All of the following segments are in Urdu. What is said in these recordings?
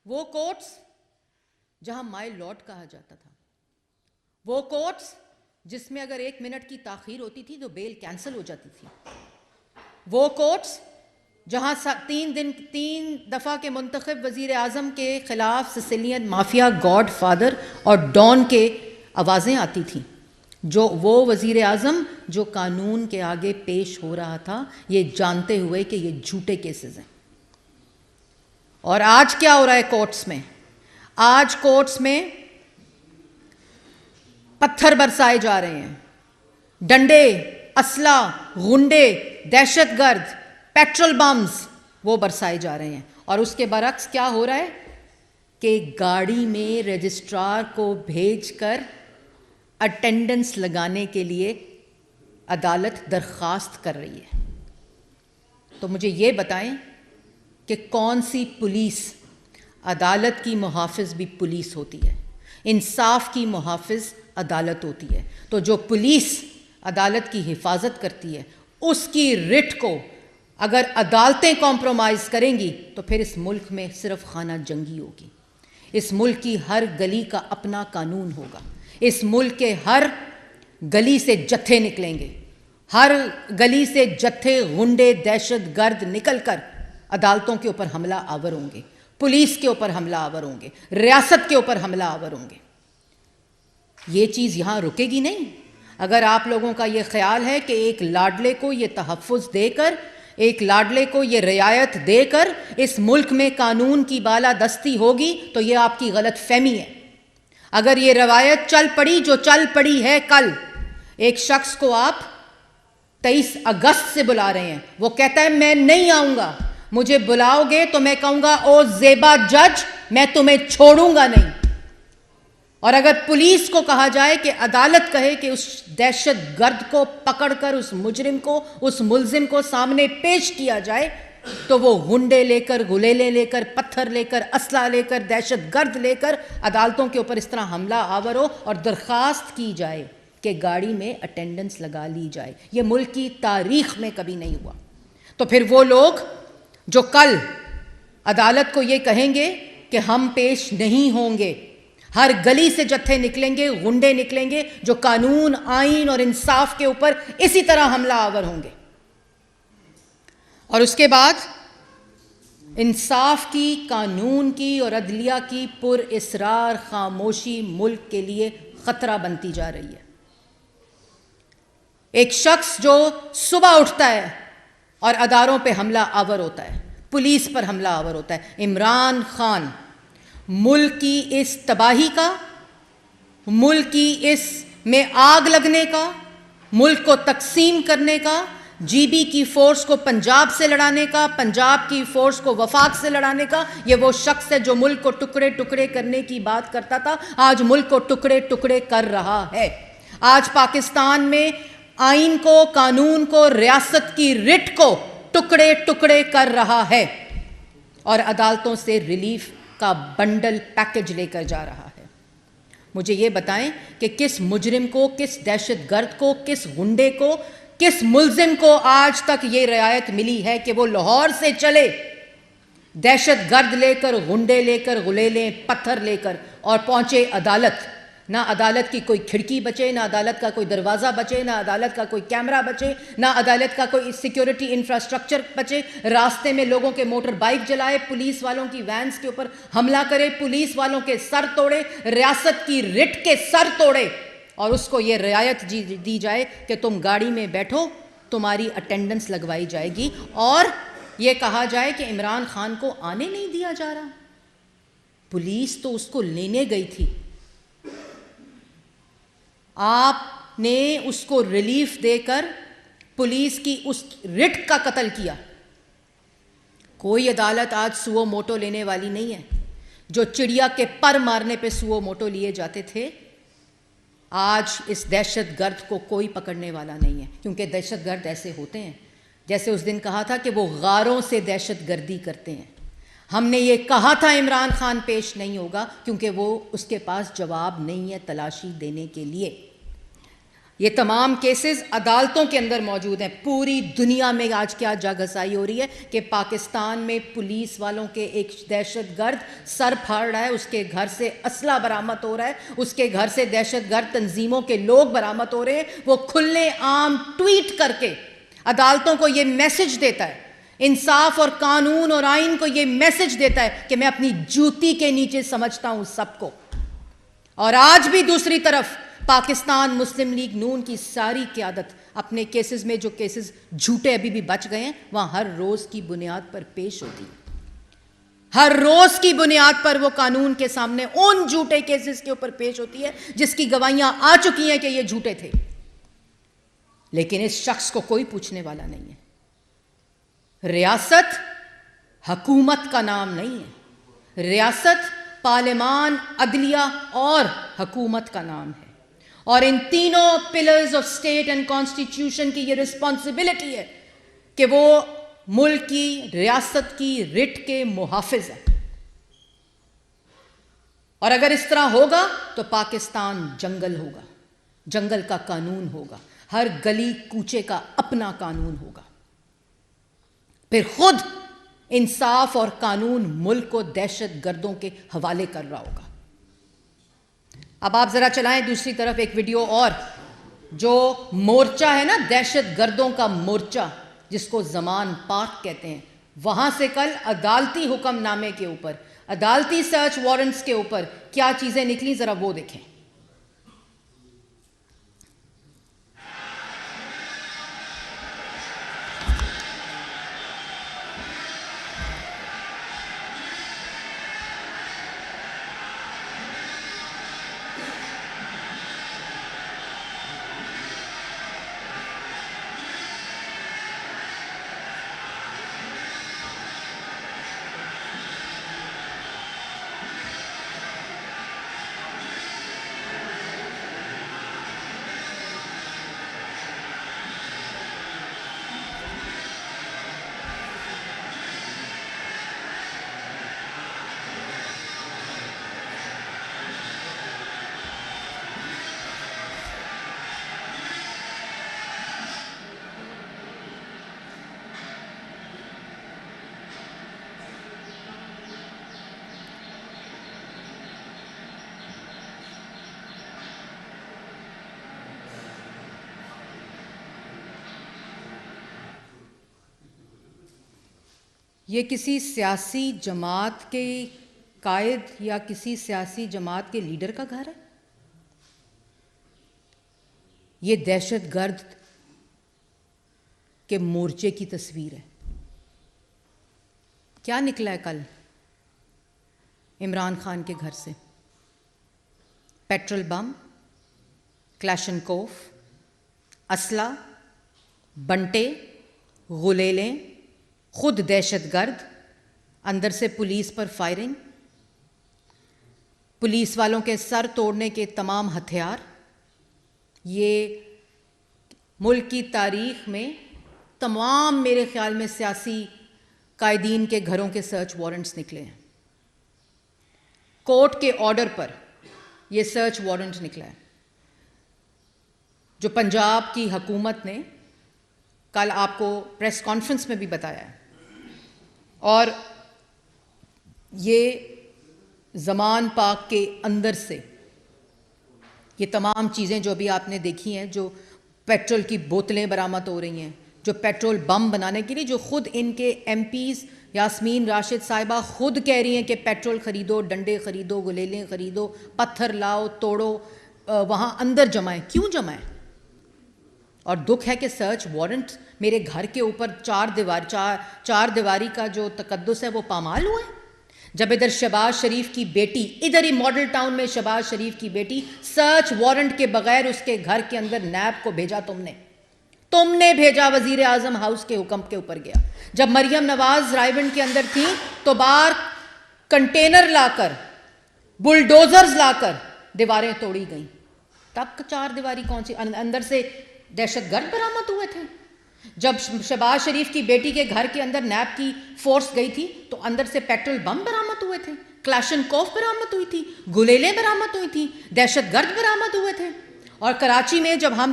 وہ کورٹس جہاں مائی لارڈ کہا جاتا تھا، وہ کورٹس جس میں اگر 1 منٹ کی تاخیر ہوتی تھی تو بیل کینسل ہو جاتی تھی، وہ کورٹس جہاں 3 دفعہ کے منتخب وزیر اعظم کے خلاف سسیلین مافیا گاڈ فادر اور ڈان کے آوازیں آتی تھیں، جو وہ وزیر اعظم جو قانون کے آگے پیش ہو رہا تھا یہ جانتے ہوئے کہ یہ جھوٹے کیسز ہیں۔ اور آج کیا ہو رہا ہے کورٹس میں؟ آج کورٹس میں پتھر برسائے جا رہے ہیں، ڈنڈے، اسلحہ، غنڈے، دہشت گرد، پیٹرول بمز وہ برسائے جا رہے ہیں۔ اور اس کے برعکس کیا ہو رہا ہے کہ گاڑی میں رجسٹرار کو بھیج کر اٹینڈنس لگانے کے لیے عدالت درخواست کر رہی ہے۔ تو مجھے یہ بتائیں کہ کون سی پولیس؟ عدالت کی محافظ بھی پولیس ہوتی ہے، انصاف کی محافظ عدالت ہوتی ہے۔ تو جو پولیس عدالت کی حفاظت کرتی ہے اس کی رٹ کو اگر عدالتیں کمپرومائز کریں گی تو پھر اس ملک میں صرف خانہ جنگی ہوگی۔ اس ملک کی ہر گلی کا اپنا قانون ہوگا، اس ملک کے ہر گلی سے جتھے نکلیں گے، ہر گلی سے جتھے غنڈے دہشت گرد نکل کر عدالتوں کے اوپر حملہ آور ہوں گے، پولیس کے اوپر حملہ آور ہوں گے، ریاست کے اوپر حملہ آور ہوں گے۔ یہ چیز یہاں رکے گی نہیں۔ اگر آپ لوگوں کا یہ خیال ہے کہ ایک لاڈلے کو یہ تحفظ دے کر، ایک لاڈلے کو یہ رعایت دے کر اس ملک میں قانون کی بالادستی ہوگی تو یہ آپ کی غلط فہمی ہے۔ اگر یہ روایت چل پڑی جو چل پڑی ہے کل، ایک شخص کو آپ 23 اگست سے بلا رہے ہیں، وہ کہتا ہے میں نہیں آؤں گا، مجھے بلاؤ گے تو میں کہوں گا او زیبا جج میں تمہیں چھوڑوں گا نہیں۔ اور اگر پولیس کو کہا جائے کہ عدالت کہے کہ اس دہشت گرد کو پکڑ کر اس مجرم کو، اس ملزم کو سامنے پیش کیا جائے تو وہ غنڈے لے کر، گلیلے لے کر، پتھر لے کر، اسلحہ لے کر، دہشت گرد لے کر عدالتوں کے اوپر اس طرح حملہ آور ہو اور درخواست کی جائے کہ گاڑی میں اٹینڈنس لگا لی جائے، یہ ملک کی تاریخ میں کبھی نہیں ہوا۔ تو پھر وہ لوگ جو کل عدالت کو یہ کہیں گے کہ ہم پیش نہیں ہوں گے، ہر گلی سے جتھے نکلیں گے، غنڈے نکلیں گے جو قانون، آئین اور انصاف کے اوپر اسی طرح حملہ آور ہوں گے۔ اور اس کے بعد انصاف کی، قانون کی اور عدلیہ کی پر اسرار خاموشی ملک کے لیے خطرہ بنتی جا رہی ہے۔ ایک شخص جو صبح اٹھتا ہے اور اداروں پہ حملہ آور ہوتا ہے، پولیس پر حملہ آور ہوتا ہے، عمران خان، ملک کی اس تباہی کا، ملک کی اس میں آگ لگنے کا، ملک کو تقسیم کرنے کا، جی بی کی فورس کو پنجاب سے لڑانے کا، پنجاب کی فورس کو وفاق سے لڑانے کا، یہ وہ شخص ہے جو ملک کو ٹکڑے ٹکڑے کرنے کی بات کرتا تھا، آج ملک کو ٹکڑے ٹکڑے کر رہا ہے۔ آج پاکستان میں آئین کو، قانون کو، ریاست کی رٹ کو ٹکڑے ٹکڑے کر رہا ہے اور عدالتوں سے ریلیف کا بنڈل پیکج لے کر جا رہا ہے۔ مجھے یہ بتائیں کہ کس مجرم کو، کس دہشت گرد کو، کس غنڈے کو، کس ملزم کو آج تک یہ رعایت ملی ہے کہ وہ لاہور سے چلے دہشت گرد لے کر، غنڈے لے کر، غلیلے پتھر لے کر اور پہنچے عدالت؟ نہ عدالت کی کوئی کھڑکی بچے، نہ عدالت کا کوئی دروازہ بچے، نہ عدالت کا کوئی کیمرہ بچے، نہ عدالت کا کوئی سیکیورٹی انفراسٹرکچر بچے۔ راستے میں لوگوں کے موٹر بائک جلائے، پولیس والوں کی وینز کے اوپر حملہ کرے، پولیس والوں کے سر توڑے، ریاست کی رٹ کے سر توڑے، اور اس کو یہ رعایت دی جائے کہ تم گاڑی میں بیٹھو، تمہاری اٹینڈنس لگوائی جائے گی، اور یہ کہا جائے کہ عمران خان کو آنے نہیں دیا جا رہا۔ پولیس تو اس کو لینے گئی تھی، آپ نے اس کو ریلیف دے کر پولیس کی اس رٹ کا قتل کیا۔ کوئی عدالت آج سوو موٹو لینے والی نہیں ہے۔ جو چڑیا کے پر مارنے پہ سوو موٹو لیے جاتے تھے، آج اس دہشت گرد کو کوئی پکڑنے والا نہیں ہے، کیونکہ دہشت گرد ایسے ہوتے ہیں جیسے اس دن کہا تھا کہ وہ غاروں سے دہشت گردی کرتے ہیں۔ ہم نے یہ کہا تھا عمران خان پیش نہیں ہوگا کیونکہ وہ اس کے پاس جواب نہیں ہے تلاشی دینے کے لیے۔ یہ تمام کیسز عدالتوں کے اندر موجود ہیں. پوری دنیا میں آج کیا جا گھسائی ہو رہی ہے کہ پاکستان میں پولیس والوں کے ایک دہشت گرد سر پھاڑ رہا ہے, اس کے گھر سے اسلحہ برآمد ہو رہا ہے, اس کے گھر سے دہشت گرد تنظیموں کے لوگ برآمد ہو رہے ہیں. وہ کھلے عام ٹویٹ کر کے عدالتوں کو یہ میسج دیتا ہے, انصاف اور قانون اور آئین کو یہ میسج دیتا ہے کہ میں اپنی جوتی کے نیچے سمجھتا ہوں سب کو. اور آج بھی دوسری طرف پاکستان مسلم لیگ نون کی ساری قیادت اپنے کیسز میں, جو کیسز جھوٹے ابھی بھی بچ گئے ہیں, وہاں ہر روز کی بنیاد پر پیش ہوتی ہے. ہر روز کی بنیاد پر وہ قانون کے سامنے ان جھوٹے کیسز کے اوپر پیش ہوتی ہے جس کی گواہیاں آ چکی ہیں کہ یہ جھوٹے تھے. لیکن اس شخص کو کوئی پوچھنے والا نہیں ہے. ریاست حکومت کا نام نہیں ہے, ریاست پارلیمان, عدلیہ اور حکومت کا نام ہے. اور ان تینوں pillars of state and constitution کی یہ رسپانسبلٹی ہے کہ وہ ملک کی, ریاست کی رٹ کے محافظ ہیں. اور اگر اس طرح ہوگا تو پاکستان جنگل ہوگا, جنگل کا قانون ہوگا, ہر گلی کوچے کا اپنا قانون ہوگا. پھر خود انصاف اور قانون ملک کو دہشت گردوں کے حوالے کر رہا ہوگا. اب آپ ذرا چلائیں دوسری طرف ایک ویڈیو اور, جو مورچہ ہے نا دہشت گردوں کا مورچہ جس کو زمان پارک کہتے ہیں, وہاں سے کل عدالتی حکم نامے کے اوپر, عدالتی سرچ وارنٹس کے اوپر کیا چیزیں نکلی, ذرا وہ دیکھیں. یہ کسی سیاسی جماعت کے قائد یا کسی سیاسی جماعت کے لیڈر کا گھر ہے؟ یہ دہشت گرد کے مورچے کی تصویر ہے. کیا نکلا ہے کل عمران خان کے گھر سے؟ پیٹرول بم, کلاشنکوف, اسلحہ, بنٹے, غلیلیں, خود دہشت گرد, اندر سے پولیس پر فائرنگ, پولیس والوں کے سر توڑنے کے تمام ہتھیار. یہ ملک کی تاریخ میں تمام میرے خیال میں سیاسی قائدین کے گھروں کے سرچ وارنٹس نکلے ہیں. کورٹ کے آرڈر پر یہ سرچ وارنٹ نکلا ہے, جو پنجاب کی حکومت نے کل آپ کو پریس کانفرنس میں بھی بتایا ہے. اور یہ زمان پاک کے اندر سے یہ تمام چیزیں جو ابھی آپ نے دیکھی ہیں, جو پیٹرول کی بوتلیں برآمد ہو رہی ہیں, جو پیٹرول بم بنانے کے لیے, جو خود ان کے ایم پیز یاسمین راشد صاحبہ خود کہہ رہی ہیں کہ پیٹرول خریدو, ڈنڈے خریدو, گلیلیں خریدو, پتھر لاؤ, توڑو, وہاں اندر جمائیں. کیوں جمائیں؟ اور دکھ ہے کہ سرچ وارنٹ میرے گھر کے اوپر چار دیواری کا جو تقدس ہے وہ پامال ہوا ہے. جب ادھر شہباز شریف کی بیٹی, ادھر ہی ماڈل ٹاؤن میں شہباز شریف کی بیٹی سرچ وارنٹ کے بغیر اس کے گھر کے اندر نیب کو بھیجا, تم نے بھیجا, وزیر اعظم ہاؤس کے حکم کے اوپر گیا. جب مریم نواز رائیونڈ کے اندر تھی تو باہر کنٹینر لا کر, بلڈوزرز لا کر دیواریں توڑی گئیں. تب چار دیواری کون سی, اندر سے دہشت گرد برآمد ہوئے تھے. جب شہباز شریف کی بیٹی کے گھر کے اندر نیب کی فورس گئی تھی تو اندر سے پیٹرول بم برآمد ہوئے تھے, کلاشنکوف برآمد ہوئی تھی, گلیلیں برآمد ہوئی تھی, دہشت گرد برآمد ہوئے تھے. اور کراچی میں جب ہم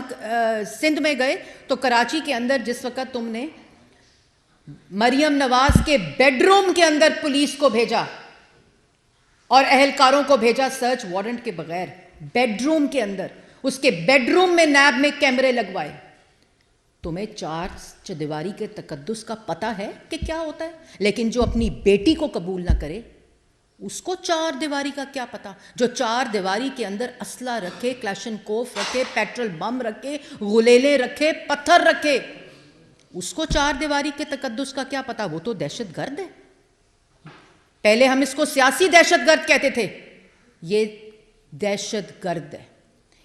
سندھ میں گئے تو کراچی کے اندر جس وقت تم نے مریم نواز کے بیڈ روم کے اندر پولیس کو بھیجا اور اہلکاروں کو بھیجا سرچ وارنٹ کے بغیر، بیڈ روم کے اندر، اس کے بیڈ روم میں نیب میں کیمرے لگوائے، تمہیں چار دیواری کے تقدس کا پتہ ہے کہ کیا ہوتا ہے؟ لیکن جو اپنی بیٹی کو قبول نہ کرے اس کو چار دیواری کا کیا پتہ؟ جو چار دیواری کے اندر اسلحہ رکھے، کلاشنکوف رکھے، پیٹرول بم رکھے، غلیلے رکھے، پتھر رکھے، اس کو چار دیواری کے تقدس کا کیا پتہ؟ وہ تو دہشت گرد ہے۔ پہلے ہم اس کو سیاسی دہشت گرد کہتے تھے، یہ دہشت گرد ہے،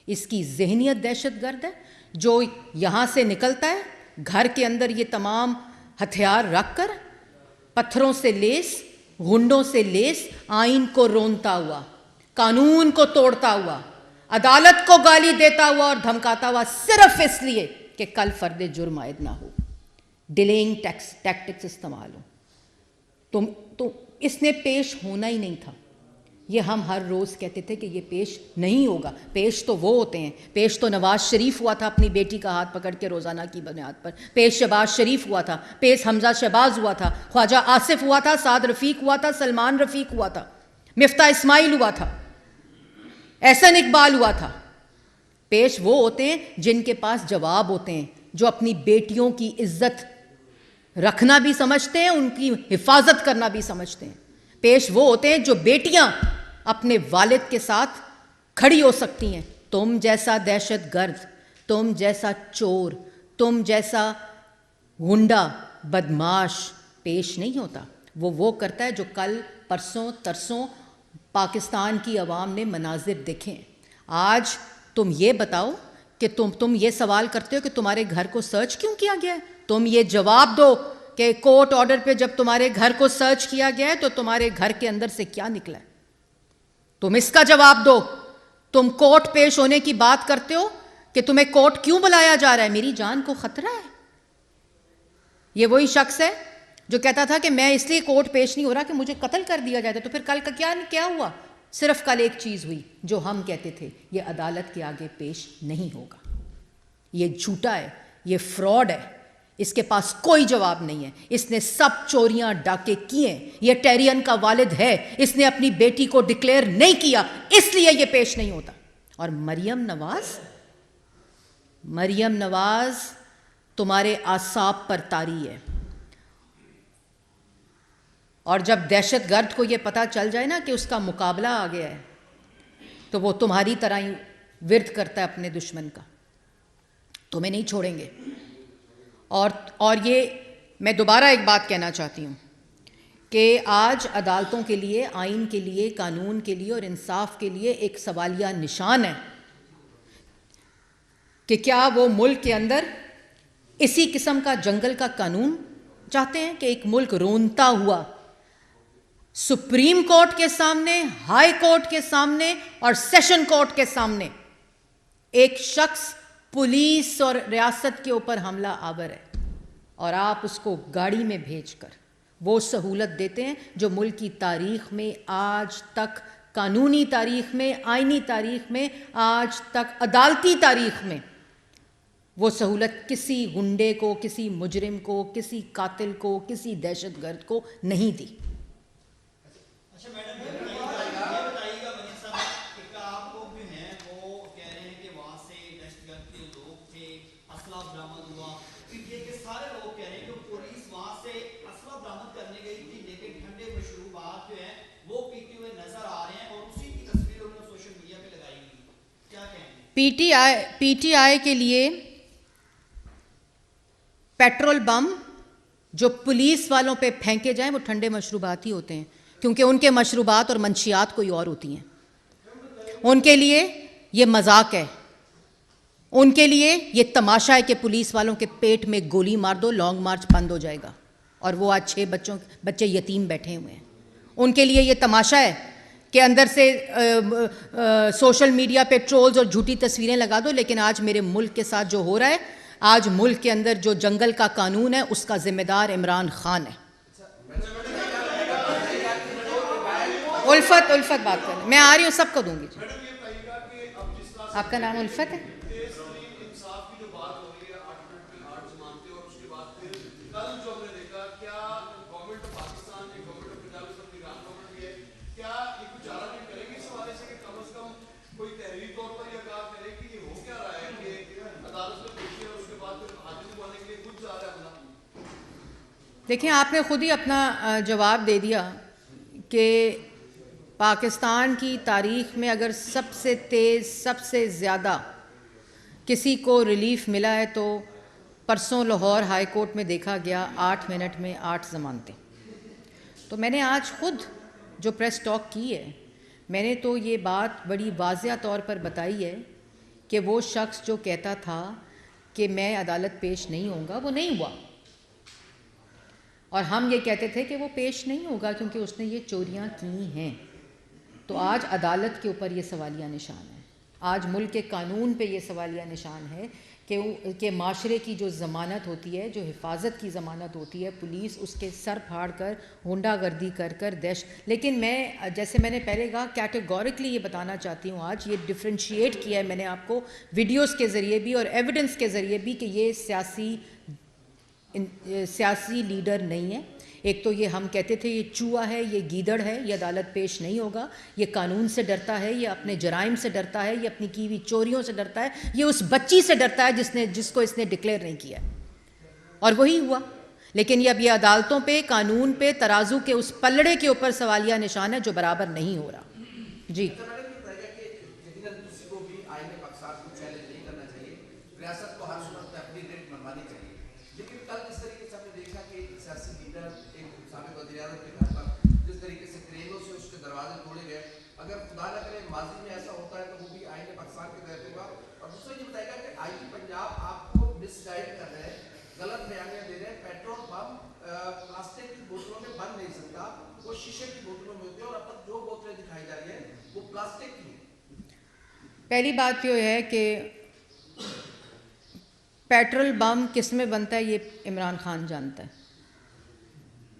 اس کی ذہنیت دہشت گرد ہے، جو یہاں سے نکلتا ہے گھر کے اندر یہ تمام ہتھیار رکھ کر، پتھروں سے لیس، گھنڈوں سے لیس، آئین کو رونتا ہوا، قانون کو توڑتا ہوا، عدالت کو گالی دیتا ہوا اور دھمکاتا ہوا، صرف اس لیے کہ کل فرد جرم عائد نہ ہو، ڈیلیئنگ ٹیکٹکس استعمال ہو۔ تو اس نے پیش ہونا ہی نہیں تھا۔ یہ ہم ہر روز کہتے تھے کہ یہ پیش نہیں ہوگا۔ پیش تو وہ ہوتے ہیں، پیش تو نواز شریف ہوا تھا اپنی بیٹی کا ہاتھ پکڑ کے روزانہ کی بنیاد پر، پیش شہباز شریف ہوا تھا، پیش حمزہ شہباز ہوا تھا، خواجہ آصف ہوا تھا، سعد رفیق ہوا تھا، سلمان رفیق ہوا تھا، مفتاح اسماعیل ہوا تھا، احسن اقبال ہوا تھا۔ پیش وہ ہوتے ہیں جن کے پاس جواب ہوتے ہیں، جو اپنی بیٹیوں کی عزت رکھنا بھی سمجھتے ہیں، ان کی حفاظت کرنا بھی سمجھتے ہیں۔ پیش وہ ہوتے ہیں جو بیٹیاں اپنے والد کے ساتھ کھڑی ہو سکتی ہیں۔ تم جیسا دہشت گرد، تم جیسا چور، تم جیسا غنڈہ بدماش پیش نہیں ہوتا۔ وہ کرتا ہے جو کل پرسوں ترسوں پاکستان کی عوام نے مناظر دیکھے۔ آج تم یہ بتاؤ کہ تم یہ سوال کرتے ہو کہ تمہارے گھر کو سرچ کیوں کیا گیا ہے؟ تم یہ جواب دو کہ کورٹ آرڈر پہ جب تمہارے گھر کو سرچ کیا گیا ہے تو تمہارے گھر کے اندر سے کیا نکلا ہے؟ تم اس کا جواب دو۔ تم کورٹ پیش ہونے کی بات کرتے ہو کہ تمہیں کورٹ کیوں بلایا جا رہا ہے؟ میری جان کو خطرہ ہے۔ یہ وہی شخص ہے جو کہتا تھا کہ میں اس لیے کورٹ پیش نہیں ہو رہا کہ مجھے قتل کر دیا جائے تو پھر کل کا کیا ہوا؟ صرف کل ایک چیز ہوئی جو ہم کہتے تھے، یہ عدالت کے آگے پیش نہیں ہوگا، یہ جھوٹا ہے، یہ فراڈ ہے، اس کے پاس کوئی جواب نہیں ہے، اس نے سب چوریاں ڈاکے کیے ہیں، یہ ٹیرین کا والد ہے، اس نے اپنی بیٹی کو ڈکلیئر نہیں کیا، اس لیے یہ پیش نہیں ہوتا۔ اور مریم نواز تمہارے اعصاب پر طاری ہے۔ اور جب دہشت گرد کو یہ پتہ چل جائے نا کہ اس کا مقابلہ آ گیا ہے تو وہ تمہاری طرح ہی ورد کرتا ہے اپنے دشمن کا، تمہیں نہیں چھوڑیں گے۔ اور یہ میں دوبارہ ایک بات کہنا چاہتی ہوں کہ آج عدالتوں کے لیے، آئین کے لیے، قانون کے لیے اور انصاف کے لیے ایک سوالیہ نشان ہے کہ کیا وہ ملک کے اندر اسی قسم کا جنگل کا قانون چاہتے ہیں کہ ایک ملک رونتا ہوا سپریم کورٹ کے سامنے، ہائی کورٹ کے سامنے اور سیشن کورٹ کے سامنے ایک شخص پولیس اور ریاست کے اوپر حملہ آور ہے اور آپ اس کو گاڑی میں بھیج کر وہ سہولت دیتے ہیں جو ملک کی تاریخ میں آج تک، قانونی تاریخ میں، آئینی تاریخ میں، آج تک عدالتی تاریخ میں وہ سہولت کسی غنڈے کو، کسی مجرم کو، کسی قاتل کو، کسی دہشت گرد کو نہیں دی۔ اچھا میڈم، یہ بتائیے گا منی صاحب کہ آپ لوگ جو ہیں وہ کہہ رہے ہیں کہ وہاں سے دہشت گرد کے لوگ تھے، اسلحہ برآمد ہوا، پھر یہ کہ سارے لوگ کہہ رہے ہیں کہ پولیس وہاں سے اسلحہ برآمد کرنے گئی تھی لیکن ٹھنڈے مشروبات جو ہیں وہ پیتے ہوئے نظر آ رہے ہیں اور اسی کی تصویر انہوں نے سوشل میڈیا پہ لگائی ہوئی، کیا کہیں گے؟ پی ٹی آئی کے لیے پیٹرول بم جو پولیس والوں پہ پھینکے جائیں وہ ٹھنڈے مشروبات ہی ہوتے ہیں، کیونکہ ان کے مشروبات اور منشیات کوئی اور ہوتی ہیں۔ ان کے لیے یہ مذاق ہے، ان کے لیے یہ تماشا ہے کہ پولیس والوں کے پیٹ میں گولی مار دو، لانگ مارچ بند ہو جائے گا، اور وہ آج 6 بچے یتیم بیٹھے ہوئے ہیں۔ ان کے لیے یہ تماشا ہے کہ اندر سے سوشل میڈیا پہ ٹرولز اور جھوٹی تصویریں لگا دو، لیکن آج میرے ملک کے ساتھ جو ہو رہا ہے، آج ملک کے اندر جو جنگل کا قانون ہے اس کا ذمہ دار عمران خان ہے۔ الفت بات کریں، میں آ رہی ہوں، سب کو دوں گی۔ میڈم یہ بتائیے گا کہ اب جس طرح آپ کا نام الفت ہے؟ انصاف کی جو بات ہو رہی ہے 8 منٹ میں 8 ضمانتیں اور اس کے بعد پھر کل جو ہم نے دیکھا کیا گورنمنٹ آف پاکستان ہے گورنمنٹ آف پنجاب اس وقت ایران گورنمنٹ بھی ہے کیا یہ کچھ چارہ نہیں کرے گی اس حوالے سے کہ کم از کم کوئی تحریری طور پر یہ آگاہ کرے کہ یہ ہو کیا رہا ہے کہ عدالت میں پیشی اور اس کے بعد پھر حاجت بنانے کے لیے خود جا رہا ہے اپنا. دیکھیں آپ نے خود ہی اپنا جواب دے دیا کہ پاکستان کی تاریخ میں اگر سب سے تیز سب سے زیادہ کسی کو ریلیف ملا ہے تو پرسوں لاہور ہائی کورٹ میں دیکھا گیا 8 منٹ میں 8 ضمانتیں. تو میں نے آج خود جو پریس ٹاک کی ہے میں نے تو یہ بات بڑی واضح طور پر بتائی ہے کہ وہ شخص جو کہتا تھا کہ میں عدالت پیش نہیں ہوں گا وہ نہیں ہوا، اور ہم یہ کہتے تھے کہ وہ پیش نہیں ہوگا کیونکہ اس نے یہ چوریاں کی ہیں. تو آج عدالت کے اوپر یہ سوالیہ نشان ہے، آج ملک کے قانون پہ یہ سوالیہ نشان ہے کہ معاشرے کی جو ضمانت ہوتی ہے، جو حفاظت کی ضمانت ہوتی ہے، پولیس اس کے سر پھاڑ کر غنڈہ گردی کر دہشت. لیکن میں جیسے میں نے پہلے کہا کیٹیگورکلی یہ بتانا چاہتی ہوں، آج یہ ڈفرینشیٹ کیا ہے میں نے آپ کو ویڈیوز کے ذریعے بھی اور ایویڈنس کے ذریعے بھی کہ یہ سیاسی لیڈر نہیں ہے. ایک تو یہ ہم کہتے تھے یہ چوہا ہے، یہ گیدڑ ہے، یہ عدالت پیش نہیں ہوگا، یہ قانون سے ڈرتا ہے، یہ اپنے جرائم سے ڈرتا ہے، یہ اپنی کی ہوئی چوریوں سے ڈرتا ہے، یہ اس بچی سے ڈرتا ہے جس کو اس نے ڈکلیئر نہیں کیا، اور وہی ہوا. لیکن یہ اب یہ عدالتوں پہ قانون پہ ترازو کے اس پلڑے کے اوپر سوالیہ نشان ہے جو برابر نہیں ہو رہا. جی ریاست کو ہر صورت میں اپنی ریٹ منوانی چاہیے، لیکن کل جس طریقے سے ہم نے دیکھا کہ ایک سیاسی لیڈر ایک سابق وزیر اعظم کے گھر پر جس طریقے سے کریلوں سے اس کے دروازے توڑے گئے، اگر خدا نہ کرے ماضی میں ایسا ہوتا ہے تو وہ بھی آئین پاکستان کے تحت ہوگا. اور دوسرا یہ بتائے گا کہ آئی جی پنجاب آپ کو مس گائیڈ کر رہے ہیں، غلط بیانیاں دے رہے ہیں. پیٹرول پمپ پلاسٹک کی بوتلوں میں بن نہیں سکتا، وہ شیشے کی بوتلوں میں ہوتے ہیں، اور اب تک جو بوتلیں دکھائی جا رہی ہیں وہ پلاسٹک کی ہیں. پہلی بات یہ ہے کہ پیٹرول بم کس میں بنتا ہے یہ عمران خان جانتا ہے.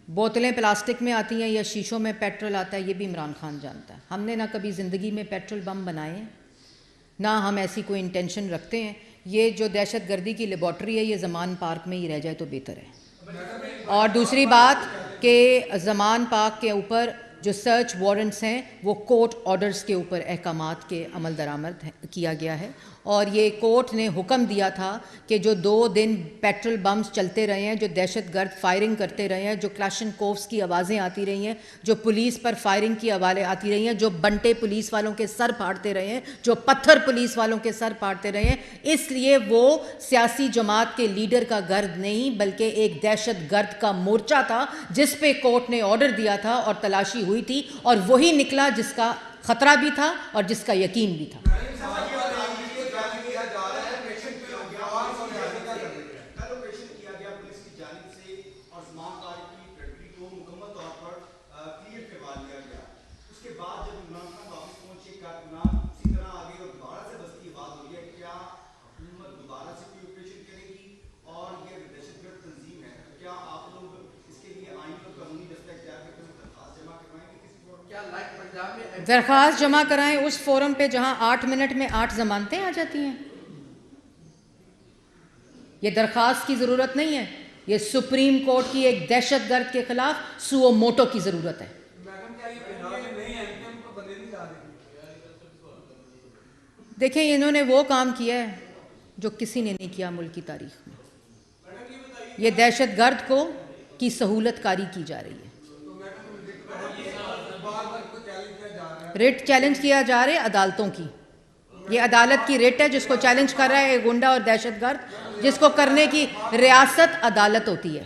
بوتلیں پلاسٹک میں آتی ہیں یا شیشوں میں پیٹرول آتا ہے یہ بھی عمران خان جانتا ہے. ہم نے نہ کبھی زندگی میں پیٹرول بم بنائے ہیں، نہ ہم ایسی کوئی انٹینشن رکھتے ہیں. یہ جو دہشت گردی کی لیبارٹری ہے یہ زمان پارک میں ہی رہ جائے تو بہتر ہے. اور دوسری بات کہ زمان پارک کے اوپر جو سرچ وارنٹس ہیں وہ کورٹ آرڈرز کے اوپر احکامات کے عمل درآمد کیا گیا ہے، اور یہ کورٹ نے حکم دیا تھا کہ جو 2 دن پیٹرول بمز چلتے رہے ہیں، جو دہشت گرد فائرنگ کرتے رہے ہیں، جو کلاشنکوفس کی آوازیں آتی رہی ہیں، جو پولیس پر فائرنگ کی آوازیں آتی رہی ہیں، جو بنٹے پولیس والوں کے سر پھاڑتے رہے ہیں، جو پتھر پولیس والوں کے سر پھاڑتے رہے ہیں، اس لیے وہ سیاسی جماعت کے لیڈر کا گرد نہیں بلکہ ایک دہشت گرد کا مورچہ تھا جس پہ کورٹ نے آرڈر دیا تھا اور تلاشی ہوئی تھی، اور وہی نکلا جس کا خطرہ بھی تھا اور جس کا یقین بھی تھا. درخواست جمع کرائیں اس فورم پہ جہاں 8 منٹ میں 8 ضمانتیں آ جاتی ہیں. یہ درخواست کی ضرورت نہیں ہے، یہ سپریم کورٹ کی ایک دہشت گرد کے خلاف سو موٹو کی ضرورت ہے. دیکھیں انہوں نے وہ کام کیا ہے جو کسی نے نہیں کیا ملک کی تاریخ میں. یہ دہشت گرد کو کی سہولت کاری کی جا رہی ہے. ریٹ چیلنج کیا جا رہا ہے عدالتوں کی. یہ عدالت کی ریٹ ہے جس کو چیلنج کر رہا ہے گنڈا اور دہشت گرد، جس کو کرنے کی ریاست عدالت ہوتی ہے،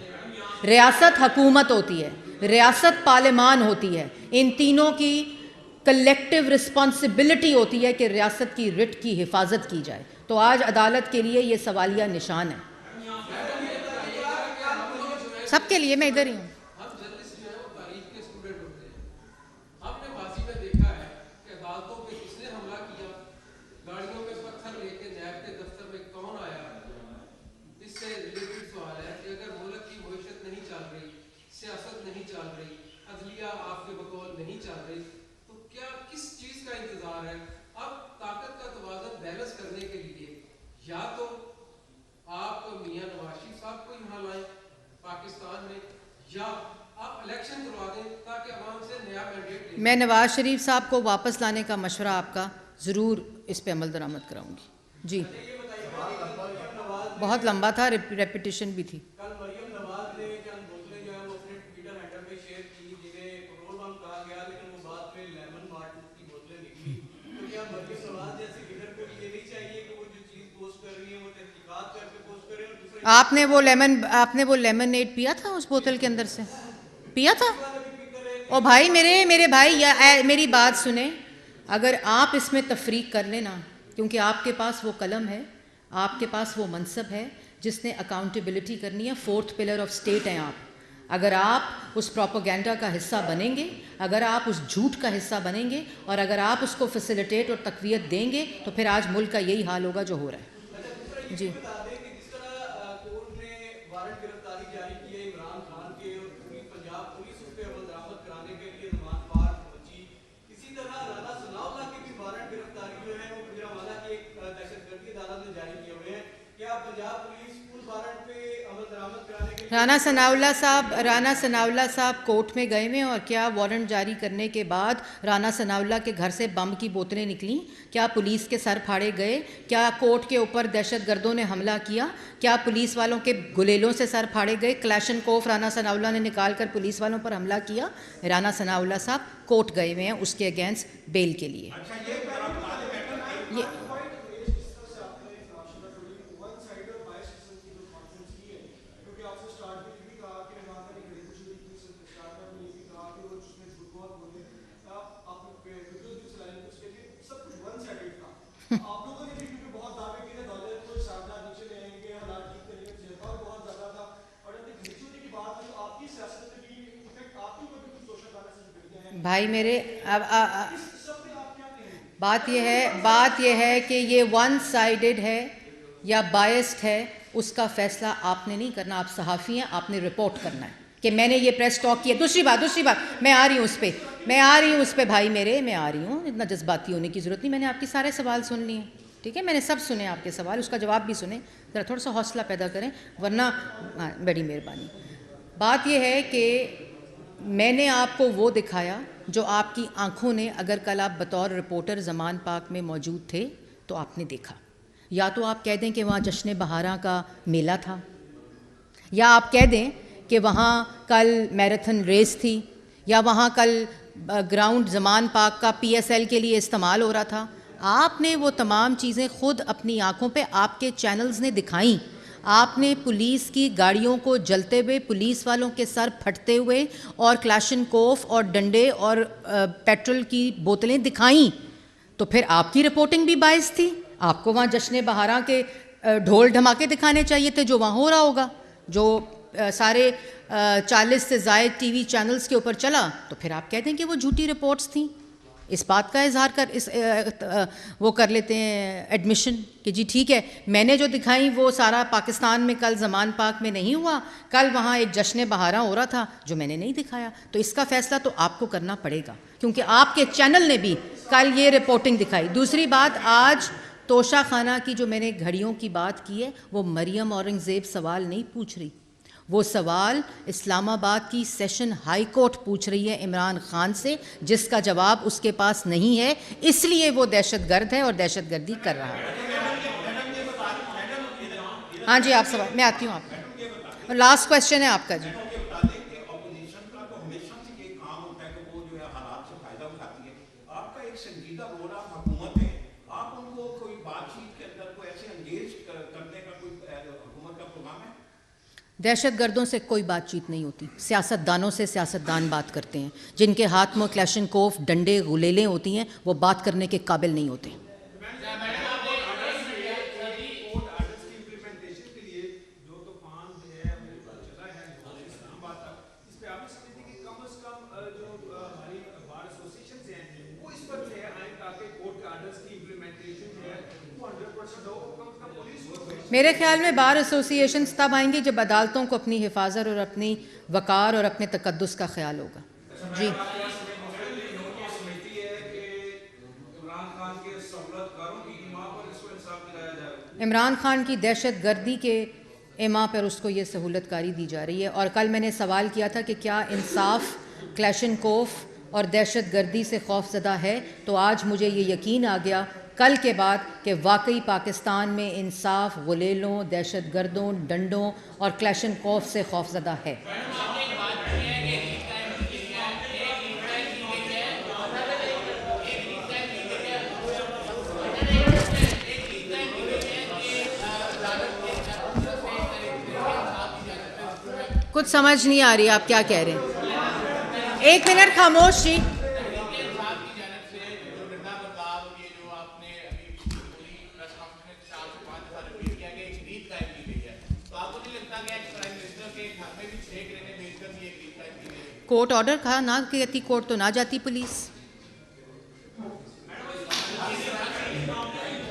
ریاست حکومت ہوتی ہے، ریاست پارلیمان ہوتی ہے. ان تینوں کی کلیکٹیو رسپانسبلٹی ہوتی ہے کہ ریاست کی ریٹ کی حفاظت کی جائے. تو آج عدالت کے لیے یہ سوالیہ نشان ہے. سب کے لیے، میں ادھر ہی ہوں. یا تو آپ میاں نواز شریف صاحب کو یہاں لائیں پاکستان میں, یا آپ الیکشن کروا دیں تاکہ عوام سے نیا مینڈیٹ لیں. میں نواز شریف صاحب کو واپس لانے کا مشورہ آپ کا ضرور اس پہ عمل درآمد کراؤں گی. جی بہت لمبا تھا, ریپیٹیشن بھی تھی. کل مریم نواز نے چند بوتلیں جو ہیں وہ اپنے ٹویٹر ہینڈل پہ شیئر کی جنہیں پیٹرول بم کہا گیا, لیکن وہ بعد میں لیمن مارٹ کی بوتلیں نکلی. تو کیا مریم نواز جیسے لیڈر کو یہ نہیں چاہیے کہ وہ جو چیز پوسٹ کر رہی ہے وہ تحقیقات کر کے پوسٹ کریں؟ اور دوسرے آپ نے وہ لیمنیڈ پیا تھا اس بوتل کے اندر سے, پیا تھا؟ او بھائی میرے بھائی, میری بات سنیں, اگر آپ اس میں تفریق کر لیں نا, کیونکہ آپ کے پاس وہ قلم ہے, آپ کے پاس وہ منصب ہے جس نے اکاؤنٹیبلٹی کرنی ہے, 4th پلر آف اسٹیٹ ہیں آپ. اگر آپ اس پروپیگنڈا کا حصہ بنیں گے, اگر آپ اس جھوٹ کا حصہ بنیں گے, اور اگر آپ اس کو فیسیلیٹیٹ اور تقویت دیں گے, تو پھر آج ملک کا یہی حال ہوگا جو ہو رہا ہے. جی جس طرح کورٹ نے وارنٹ گرفتاری جاری کی ہے عمران خان کے اور پوری پنجاب پولیس اس پہ عمل درآمد کرانے کے لیے ضمان پار پہنچی, اسی طرح رانا ثناء اللہ کے بھی وارنٹ گرفتاری جو ہے وہ گجرانوالہ کی ایک دہشت گردی عدالت نے جاری کیے ہوئے ہیں. کیا پنجاب پولیس ان وارنٹ پہ عمل درآمد کرانے کے رانا ثناء اللہ صاحب کورٹ میں گئے ہوئے, اور کیا وارنٹ جاری کرنے کے بعد رانا ثناء اللہ کے گھر سے بم کی بوتلیں نکلیں؟ کیا پولیس کے سر پھاڑے گئے؟ کیا کورٹ کے اوپر دہشت گردوں نے حملہ کیا؟ کیا پولیس والوں کے گلیلوں سے سر پھاڑے گئے؟ کلیشن کوف رانا ثناء اللہ نے نکال کر پولیس والوں پر حملہ کیا؟ رانا ثناء اللہ صاحب کورٹ گئے ہوئے ہیں اس کے اگینسٹ بیل کے لیے. بھائی میرے, بات یہ ہے کہ یہ ون سائیڈڈ ہے یا بائسڈ ہے, اس کا فیصلہ آپ نے نہیں کرنا. آپ صحافی ہیں, آپ نے رپورٹ کرنا ہے کہ میں نے یہ پریس ٹاک کیا. دوسری بات میں آ رہی ہوں اس پہ بھائی میرے, میں آ رہی ہوں, اتنا جذباتی ہونے کی ضرورت نہیں. میں نے آپ کے سارے سوال سن لیے, ٹھیک ہے, میں نے سب سنے آپ کے سوال, اس کا جواب بھی سنے. ذرا تھوڑا سا حوصلہ پیدا کریں, ورنہ بڑی مہربانی. بات یہ ہے کہ میں نے آپ کو وہ دکھایا جو آپ کی آنکھوں نے, اگر کل آپ بطور رپورٹر زمان پاک میں موجود تھے تو آپ نے دیکھا. یا تو آپ کہہ دیں کہ وہاں جشن بہاراں کا میلہ تھا, یا آپ کہہ دیں کہ وہاں کل میراتھن ریس تھی, یا وہاں کل گراؤنڈ زمان پاک کا PSL کے لیے استعمال ہو رہا تھا. آپ نے وہ تمام چیزیں خود اپنی آنکھوں پہ, آپ کے چینلز نے دکھائیں. آپ نے پولیس کی گاڑیوں کو جلتے ہوئے, پولیس والوں کے سر پھٹتے ہوئے, اور کلاشن کوف اور ڈنڈے اور پیٹرول کی بوتلیں دکھائیں. تو پھر آپ کی رپورٹنگ بھی باعث تھی. آپ کو وہاں جشن بہاراں کے ڈھول دھماکے دکھانے چاہیے تھے جو وہاں ہو رہا ہوگا, جو سارے 40 سے زائد ٹی وی چینلز کے اوپر چلا. تو پھر آپ کہہ دیں کہ وہ جھوٹی رپورٹس تھیں. اس بات کا اظہار وہ کر لیتے ہیں ایڈمیشن کہ جی ٹھیک ہے, میں نے جو دکھائیں وہ سارا پاکستان میں کل زمان پاک میں نہیں ہوا, کل وہاں ایک جشن بہاراں ہو رہا تھا جو میں نے نہیں دکھایا. تو اس کا فیصلہ تو آپ کو کرنا پڑے گا, کیونکہ آپ کے چینل نے بھی کل یہ رپورٹنگ دکھائی. دوسری بات, آج توشہ خانہ کی جو میں نے گھڑیوں کی بات کی ہے, وہ مریم اورنگزیب سوال نہیں پوچھ رہی, وہ سوال اسلام آباد کی سیشن ہائی کورٹ پوچھ رہی ہے عمران خان سے, جس کا جواب اس کے پاس نہیں ہے, اس لیے وہ دہشت گرد ہے اور دہشت گردی کر رہا ہے. ہاں جی, آپ سوال, میں آتی ہوں آپ کا, لاسٹ کویشچن ہے آپ کا. جی دہشت گردوں سے کوئی بات چیت نہیں ہوتی, سیاست دانوں سے سیاست دان بات کرتے ہیں. جن کے ہاتھ میں کلیشن کوف, ڈنڈے, غلیلیں ہوتی ہیں, وہ بات کرنے کے قابل نہیں ہوتے. میرے خیال میں بار ایسوسیشنز تب آئیں گے جب عدالتوں کو اپنی حفاظت اور اپنی وقار اور اپنے تقدس کا خیال ہوگا. جی عمران خان کی دہشت گردی کے ایما پر اس کو یہ سہولت کاری دی جا رہی ہے. اور کل میں نے سوال کیا تھا کہ کیا انصاف کلیشنکوف اور دہشت گردی سے خوف زدہ ہے, تو آج مجھے یہ یقین آ گیا کل کے بعد کہ واقعی پاکستان میں انصاف غلیلوں, دہشت گردوں, ڈنڈوں اور کلیشنکوف سے خوف زدہ ہے. کچھ سمجھ نہیں آ رہی آپ کیا کہہ رہے ہیں. ایک منٹ خاموش جی. کورٹ آرڈر کہا نہ کہتی کورٹ تو نہ جاتی پولیس.